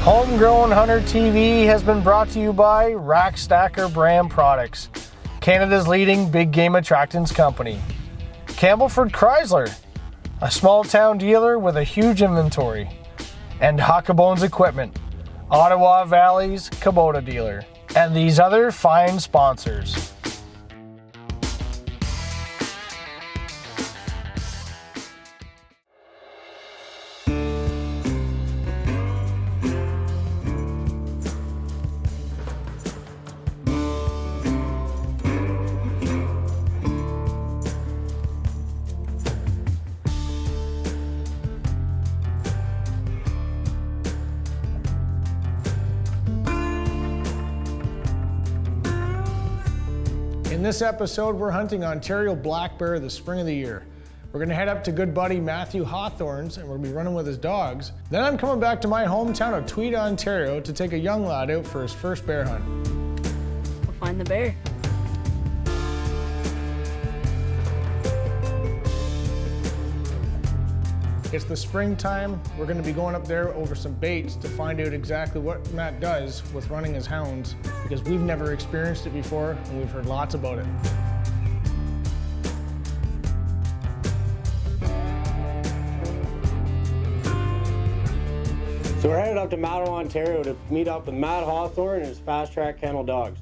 Homegrown Hunter TV has been brought to you by Rack Stacker Brand Products, Canada's leading big game attractants company. Campbellford Chrysler, a small town dealer with a huge inventory. And Hawthorne's Equipment, Ottawa Valley's Kubota dealer. And these other fine sponsors. In this episode, we're hunting Ontario black bear the spring of the year. We're gonna head up to good buddy Matthew Hawthorne's and we're gonna be running with his dogs. Then I'm coming back to my hometown of Tweed, Ontario to take a young lad out for his first bear hunt. We'll find the bear. It's the springtime. We're gonna be going up there over some baits to find out exactly what Matt does with running his hounds, because we've never experienced it before and we've heard lots about it. So we're headed up to Mattawa, Ontario to meet up with Matt Hawthorne and his Fast Track Kennel dogs.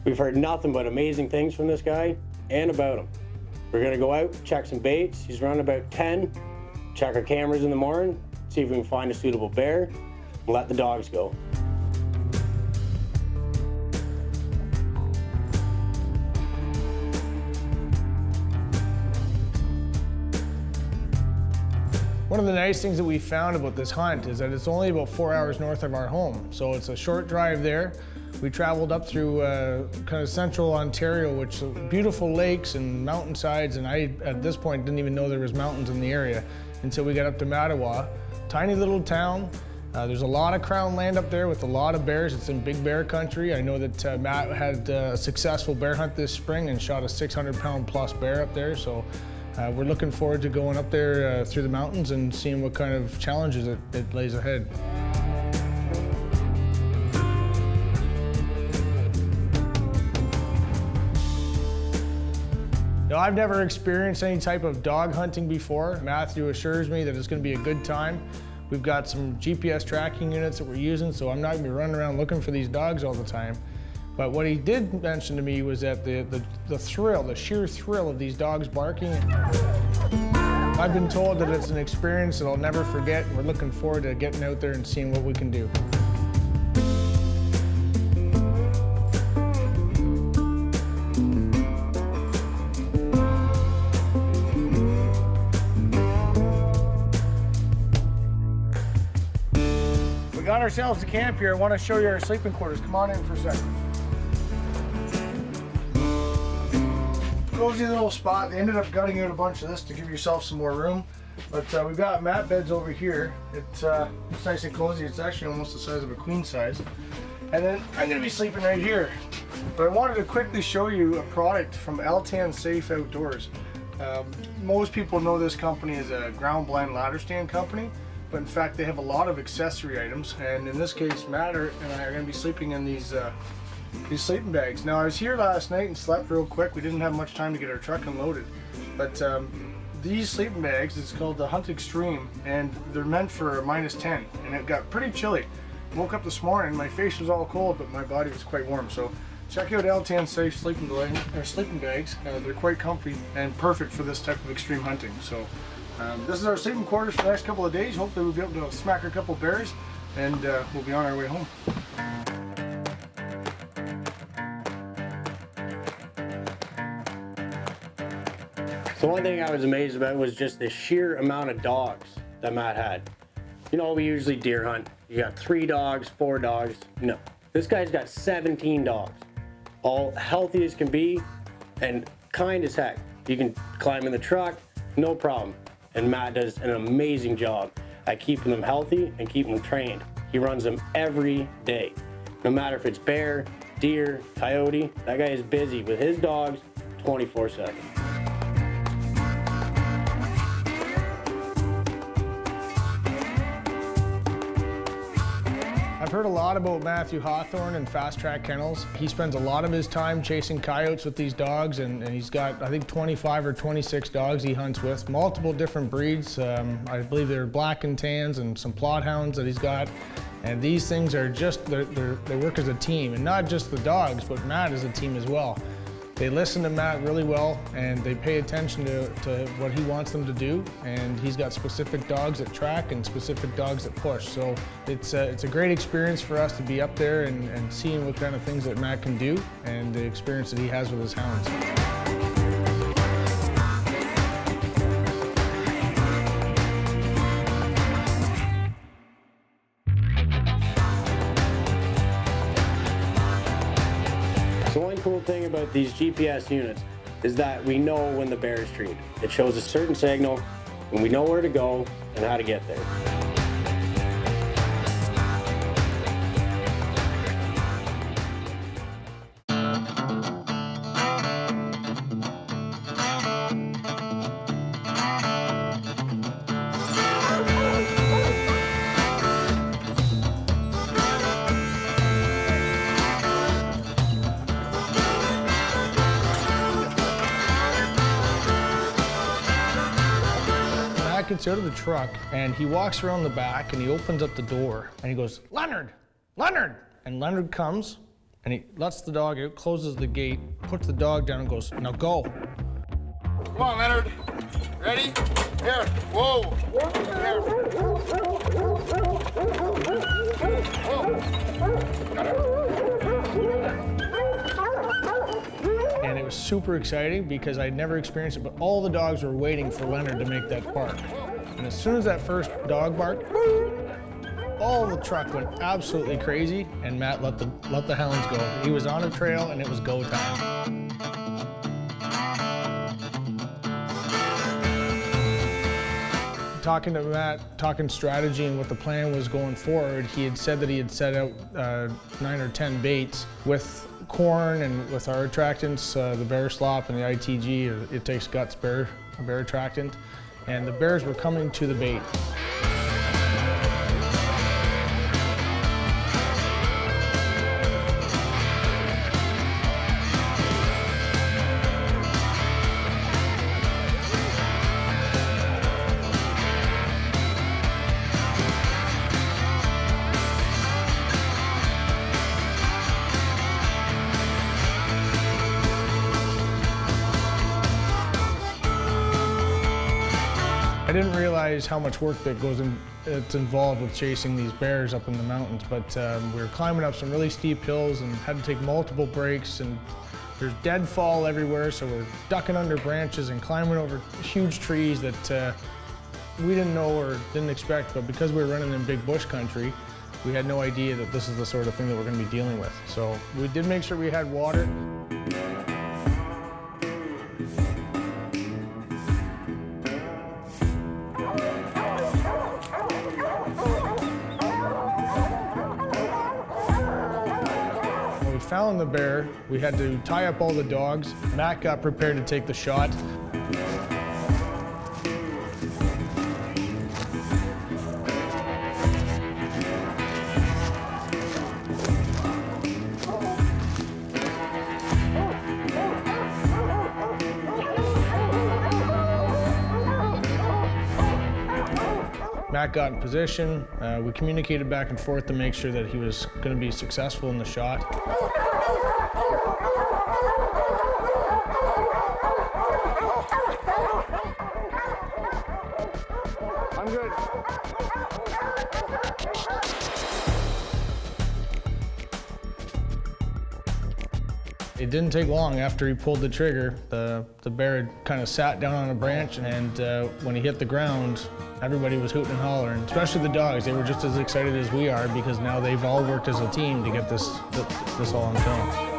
We've heard nothing but amazing things from this guy and about him. We're gonna go out, check some baits. He's running about 10. Check our cameras in the morning, see if we can find a suitable bear, and let the dogs go. One of the nice things that we found about this hunt is that it's only about 4 hours north of our home. So it's a short drive there. We traveled up through kind of central Ontario, which beautiful lakes and mountainsides, and I, at this point, didn't even know there was mountains in the area until we got up to Mattawa. Tiny little town. There's a lot of crown land up there with a lot of bears. It's in big bear country. I know that Matt had a successful bear hunt this spring and shot a 600-pound plus bear up there. So we're looking forward to going up there through the mountains and seeing what kind of challenges it lays ahead. Now, I've never experienced any type of dog hunting before. Matthew assures me that it's going to be a good time. We've got some GPS tracking units that we're using, so I'm not going to be running around looking for these dogs all the time. But what he did mention to me was that the thrill, the sheer thrill of these dogs barking. I've been told that it's an experience that I'll never forget, and we're looking forward to getting out there and seeing what we can do. We got ourselves a camp here. I want to show you our sleeping quarters. Come on in for a second. Cozy little spot. They ended up gutting out a bunch of this to give yourself some more room. But we've got mat beds over here. It's nice and cozy. It's actually almost the size of a queen size. And then I'm going to be sleeping right here. But I wanted to quickly show you a product from L10 Safe Outdoors. Most people know this company as a ground blind ladder stand company. But in fact, they have a lot of accessory items, and in this case, Matt and I are going to be sleeping in these sleeping bags. Now, I was here last night and slept real quick. We didn't have much time to get our truck unloaded, but these sleeping bags, it's called the Hunt Extreme, and they're meant for -10, and it got pretty chilly. Woke up this morning, my face was all cold, but my body was quite warm. So check out L10 Safe sleeping bags. They're quite comfy and perfect for this type of extreme hunting. So. This is our sleeping quarters for the next couple of days. Hopefully we'll be able to smack a couple bears and we'll be on our way home. So one thing I was amazed about was just the sheer amount of dogs that Matt had. You know, we usually deer hunt. You got 3 dogs, 4 dogs. No, this guy's got 17 dogs. All healthy as can be and kind as heck. You can climb in the truck, no problem. And Matt does an amazing job at keeping them healthy and keeping them trained. He runs them every day. No matter if it's bear, deer, coyote, that guy is busy with his dogs 24/7. heard a lot about Matthew Hawthorne and Fast Track Kennels. He spends a lot of his time chasing coyotes with these dogs, and he's got, I think, 25 or 26 dogs he hunts with, multiple different breeds. I believe they're black and tans and some plot hounds that he's got. And these things are just, they work as a team, and not just the dogs, but Matt is a team as well. They listen to Matt really well, and they pay attention to what he wants them to do, and he's got specific dogs that track and specific dogs that push. So it's a great experience for us to be up there and seeing what kind of things that Matt can do and the experience that he has with his hounds. So one cool thing about these GPS units is that we know when the bear is treed. It shows a certain signal, and we know where to go and how to get there. Gets out of the truck and he walks around the back and he opens up the door and he goes, "Leonard! Leonard!" And Leonard comes and he lets the dog out, closes the gate, puts the dog down and goes, "Now go." Come on, Leonard. Ready? Here. Whoa. Here. And it was super exciting because I'd never experienced it, but all the dogs were waiting for Leonard to make that bark. And as soon as that first dog barked, all the truck went absolutely crazy, and Matt let the hounds go. He was on a trail and it was go time. Talking to Matt, talking strategy and what the plan was going forward, he had said that he had set out 9 or 10 baits with corn and with our attractants, the bear slop and the ITG, or It Takes Guts bear attractant, and the bears were coming to the bait. I didn't realize how much work that it's involved with chasing these bears up in the mountains, but we were climbing up some really steep hills and had to take multiple breaks, and there's deadfall everywhere, so we're ducking under branches and climbing over huge trees that we didn't know or didn't expect, but because we were running in big bush country, we had no idea that this is the sort of thing that we're going to be dealing with. So we did make sure we had water. Found the bear, we had to tie up all the dogs. Matt got prepared to take the shot. Matt got in position. We communicated back and forth to make sure that he was going to be successful in the shot. I'm good. It didn't take long after he pulled the trigger. The bear had kind of sat down on a branch, and when he hit the ground, everybody was hooting and hollering, especially the dogs. They were just as excited as we are because now they've all worked as a team to get this all on film.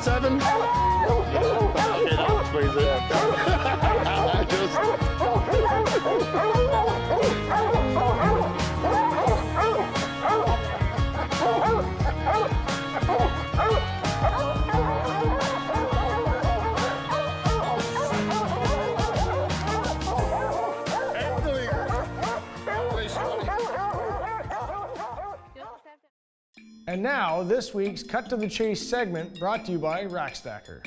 7? Okay, that explains it. And now, this week's Cut to the Chase segment brought to you by Rack Stacker.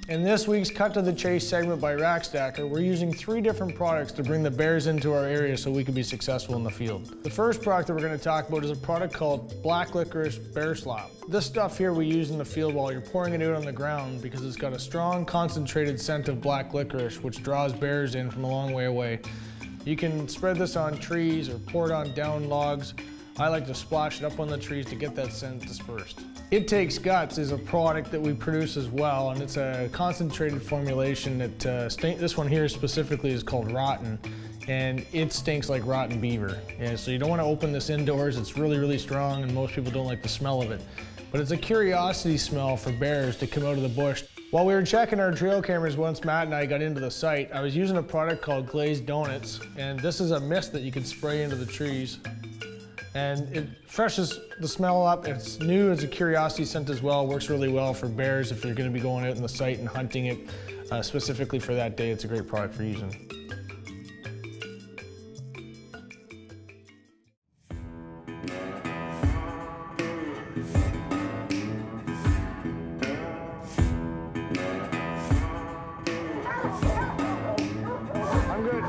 In this week's Cut to the Chase segment by Rack Stacker, we're using 3 different products to bring the bears into our area so we can be successful in the field. The first product that we're going to talk about is a product called Black Licorice Bear Slop. This stuff here we use in the field while you're pouring it out on the ground because it's got a strong concentrated scent of black licorice which draws bears in from a long way away. You can spread this on trees or pour it on down logs. I like to splash it up on the trees to get that scent dispersed. It Takes Guts is a product that we produce as well, and it's a concentrated formulation that this one here specifically is called Rotten, and it stinks like rotten beaver. Yeah, so you don't want to open this indoors. It's really, really strong, and most people don't like the smell of it. But it's a curiosity smell for bears to come out of the bush. While we were checking our trail cameras once Matt and I got into the site, I was using a product called Glazed Donuts, and this is a mist that you can spray into the trees. And it freshes the smell up. It's new, it's a curiosity scent as well. Works really well for bears if you're going to be going out in the site and hunting it specifically for that day. It's a great product for using. I'm good.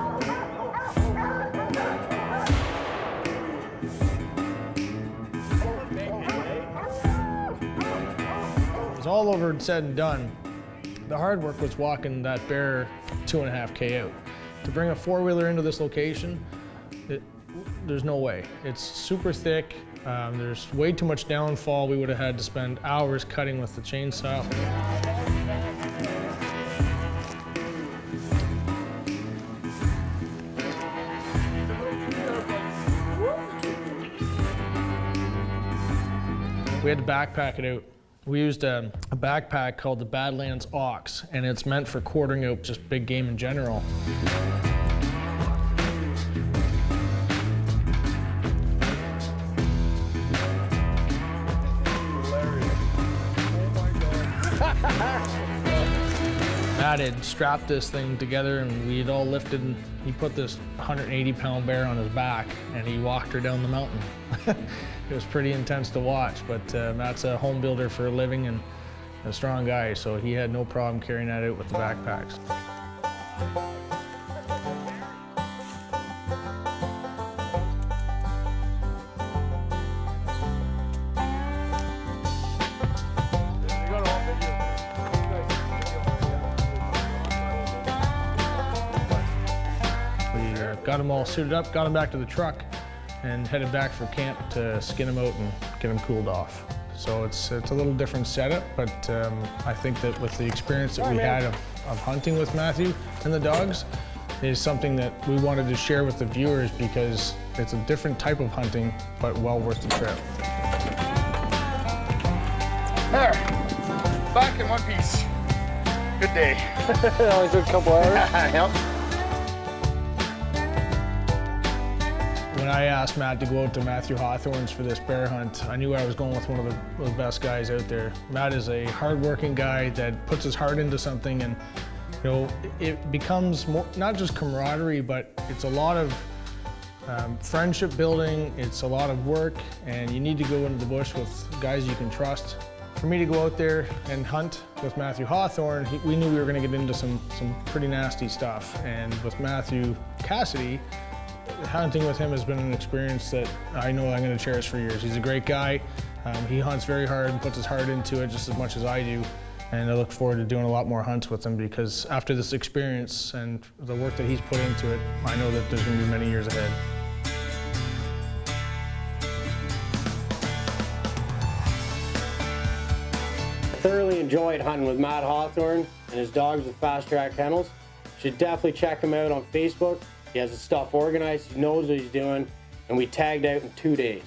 All over and said and done, the hard work was walking that bear 2.5K out. To bring a 4-wheeler into this location, there's no way. It's super thick, there's way too much downfall. We would have had to spend hours cutting with the chainsaw. We had to backpack it out. We used a backpack called the Badlands Ox, and it's meant for quartering out just big game in general. Matt had strapped this thing together and we had all lifted, and he put this 180-pound bear on his back and he walked her down the mountain. It was pretty intense to watch, but Matt's a home builder for a living and a strong guy, so he had no problem carrying that out with the backpacks. Got them all suited up, got them back to the truck, and headed back for camp to skin them out and get them cooled off. So it's a little different setup, but I think that with the experience that we had of hunting with Matthew and the dogs is something that we wanted to share with the viewers because it's a different type of hunting, but well worth the trip. There, back in one piece. Good day. Only took a couple hours. Yep. When I asked Matt to go out to Matthew Hawthorne's for this bear hunt, I knew I was going with one of the best guys out there. Matt is a hard-working guy that puts his heart into something, and you know, it becomes more, not just camaraderie, but it's a lot of friendship building, it's a lot of work, and you need to go into the bush with guys you can trust. For me to go out there and hunt with Matthew Hawthorne, we knew we were going to get into some pretty nasty stuff, and with Matthew Cassidy, hunting with him has been an experience that I know I'm going to cherish for years. He's a great guy. He hunts very hard and puts his heart into it just as much as I do. And I look forward to doing a lot more hunts with him because after this experience and the work that he's put into it, I know that there's going to be many years ahead. Thoroughly enjoyed hunting with Matt Hawthorne and his dogs with Fast Track Kennels. You should definitely check him out on Facebook. He has his stuff organized, he knows what he's doing, and we tagged out in 2 days.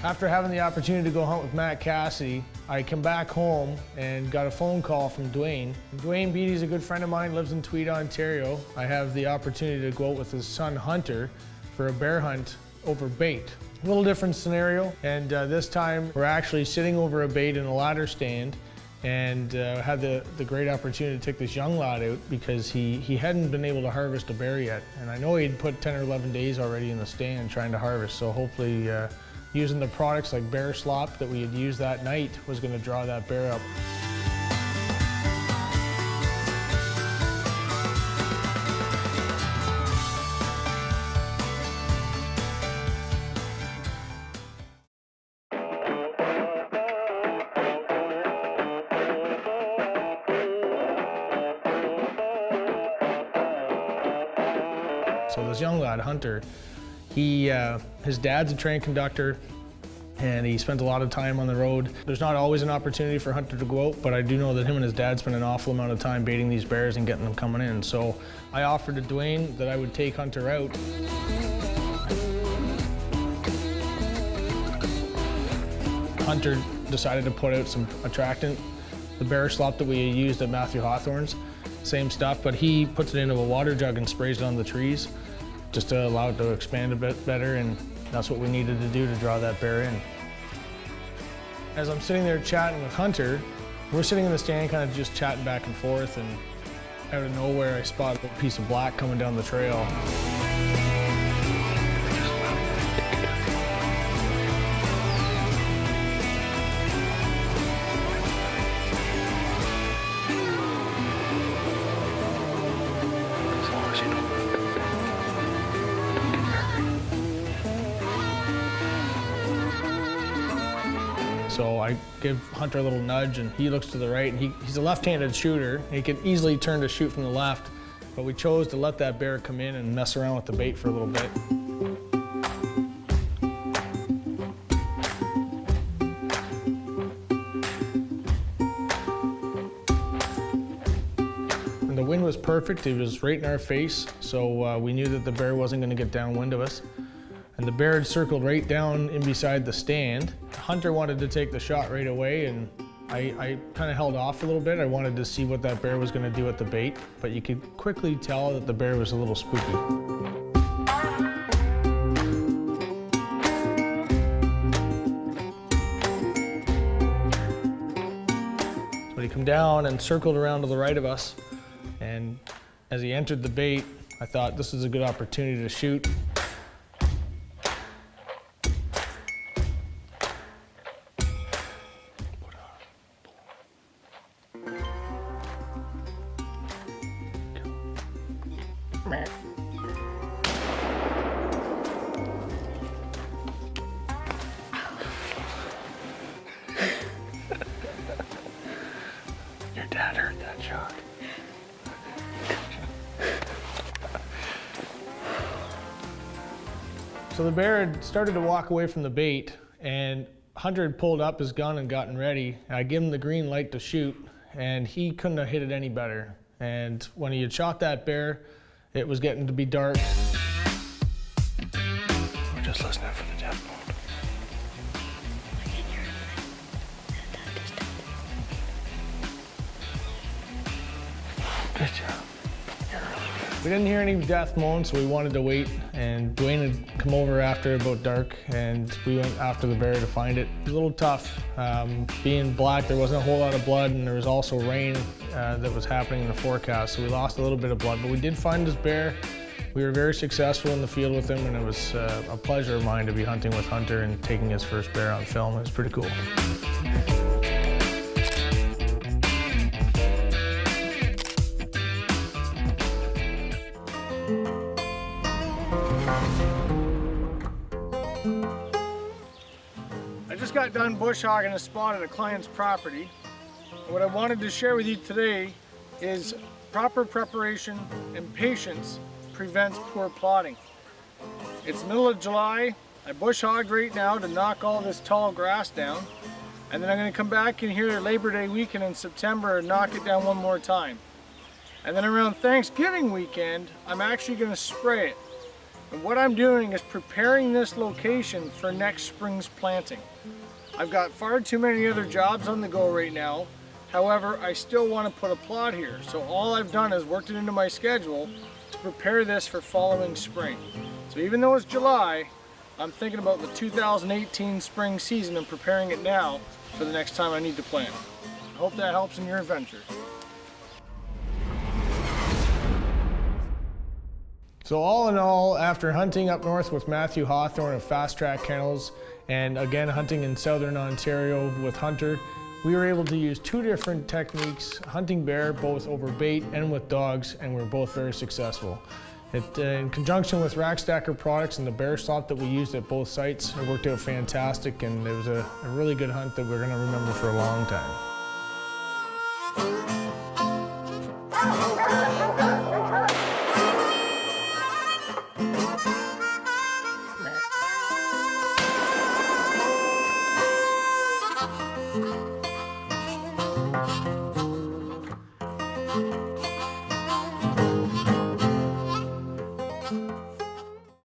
After having the opportunity to go hunt with Matt Cassidy, I come back home and got a phone call from Dwayne. Dwayne Beatty's a good friend of mine, lives in Tweed, Ontario. I have the opportunity to go out with his son Hunter for a bear hunt over bait. A little different scenario, and this time we're actually sitting over a bait in a ladder stand, and had the great opportunity to take this young lad out because he hadn't been able to harvest a bear yet. And I know he'd put 10 or 11 days already in the stand trying to harvest, so hopefully using the products like bear slop that we had used that night was going to draw that bear up. So this young lad, Hunter, his dad's a train conductor, and he spent a lot of time on the road. There's not always an opportunity for Hunter to go out, but I do know that him and his dad spent an awful amount of time baiting these bears and getting them coming in. So I offered to Dwayne that I would take Hunter out. Hunter decided to put out some Attractant, the bear slop that we used at Matthew Hawthorne's, same stuff, but he puts it into a water jug and sprays it on the trees just to allow it to expand a bit better, and that's what we needed to do to draw that bear in. As I'm sitting there chatting with Hunter, we're sitting in the stand kind of just chatting back and forth, and out of nowhere I spot a piece of black coming down the trail. So I give Hunter a little nudge, and he looks to the right, and he's a left-handed shooter. He can easily turn to shoot from the left, but we chose to let that bear come in and mess around with the bait for a little bit. And the wind was perfect. It was right in our face, so we knew that the bear wasn't going to get downwind of us. And the bear had circled right down in beside the stand. Hunter wanted to take the shot right away, and I kind of held off a little bit. I wanted to see what that bear was going to do at the bait, but you could quickly tell that the bear was a little spooky. So he came down and circled around to the right of us, and as he entered the bait, I thought this is a good opportunity to shoot. Your dad heard that shot. So the bear had started to walk away from the bait, and Hunter had pulled up his gun and gotten ready. I gave him the green light to shoot, and he couldn't have hit it any better. And when he had shot that bear, it was getting to be dark. We're just listening for the death mode. Good job. We didn't hear any death moans, so we wanted to wait, and Dwayne had come over after about dark, and we went after the bear to find it. It was a little tough. Being black, there wasn't a whole lot of blood, and there was also rain that was happening in the forecast, so we lost a little bit of blood, but we did find this bear. We were very successful in the field with him, and it was a pleasure of mine to be hunting with Hunter and taking his first bear on film. It was pretty cool. I just got done bush hogging a spot at a client's property. What I wanted to share with you today is proper preparation and patience prevents poor plotting. It's middle of July. I bush hogged right now to knock all this tall grass down, and then I'm going to come back in here Labor Day weekend in September and knock it down one more time. And then around Thanksgiving weekend, I'm actually going to spray it. And what I'm doing is preparing this location for next spring's planting. I've got far too many other jobs on the go right now. However, I still want to put a plot here. So all I've done is worked it into my schedule to prepare this for following spring. So even though it's July, I'm thinking about the 2018 spring season and preparing it now for the next time I need to plant. I hope that helps in your adventure. So all in all, after hunting up north with Matthew Hawthorne of Fast Track Kennels, and again hunting in southern Ontario with Hunter, we were able to use 2 different techniques, hunting bear both over bait and with dogs, and we were both very successful. In conjunction with Rack Stacker products and the bear slop that we used at both sites, it worked out fantastic, and it was a really good hunt that we're going to remember for a long time.